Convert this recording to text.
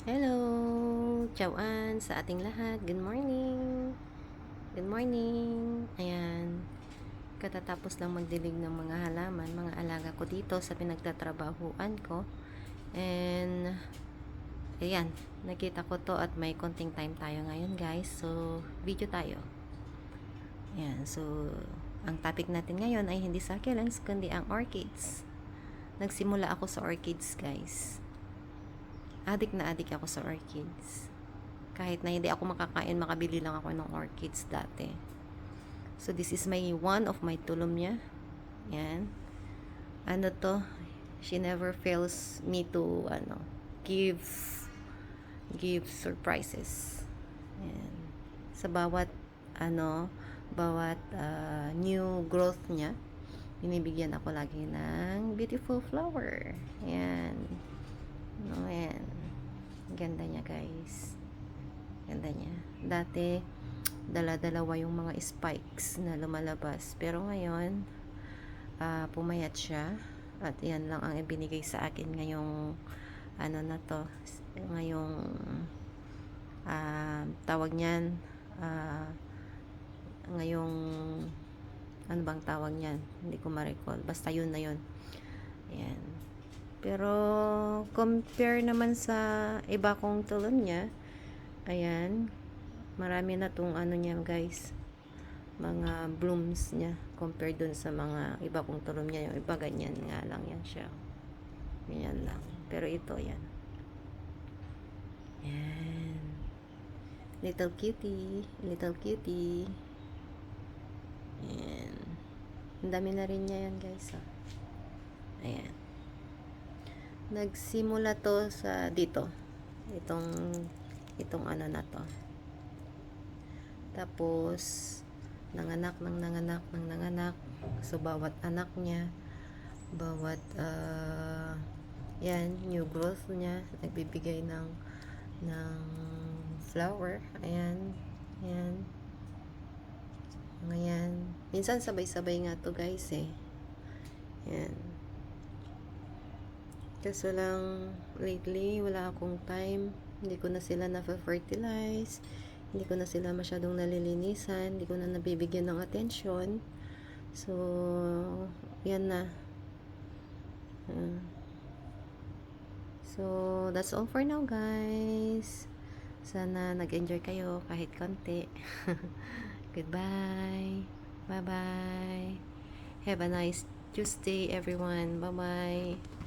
Hello! Tiyawaan sa ating lahat. Good morning! Good morning! Ayan. Katatapos lang magdilig ng mga halaman, mga alaga ko dito sa pinagtatrabahuan ko. And, ayan. Nakita ko to at may konting time tayo ngayon, guys. So, video tayo. Ayan. So, ang topic natin ngayon ay hindi succulents, kundi ang orchids. Nagsimula ako sa orchids, guys. Adik na adik ako sa orchids. Kahit na hindi ako makakain, makabili lang ako ng orchids dati. So, this is one of my tulumya. Yan. Ano to? She never fails me to, give surprises. Yan. Sa bawat, bawat new growth niya, binibigyan ako lagi ng beautiful flower. Yan. No, yan. Ganda niya, guys. Ganda niya. Dati, dala-dalawa yung mga spikes na lumalabas. Pero ngayon, pumayat siya. At yan lang ang ibinigay sa akin ngayong, na to. Ngayong, tawag niyan, ngayong, ano bang tawag niyan? Hindi ko ma-recall. Basta yun na yun. Ayan. Pero, compare naman sa iba kong tulon niya, ayan, marami na tong niya, guys, mga blooms niya, compare dun sa mga iba kong tulon niya. Yung iba, ganyan nga lang yan siya. Ganyan lang. Pero ito, yan. Yan. Little cutie. Little cutie. Yan. Ang dami na rin niya yan, guys. Ayan. Nagsimula to sa dito. Itong na to. Tapos nanganak. So bawat anak niya, bawat yan, new growth niya, nagbibigay ng flower. Ayan. Ayan. Ngayon, minsan sabay-sabay nga to, guys, eh. Ayan. Kaso lang, lately, wala akong time. Hindi ko na sila na-fertilize. Hindi ko na sila masyadong nalilinisan. Hindi ko na nabibigyan ng atensyon. So, yan na. So, that's all for now, guys. Sana nag-enjoy kayo kahit konti. Goodbye. Bye-bye. Have a nice Tuesday, everyone. Bye-bye.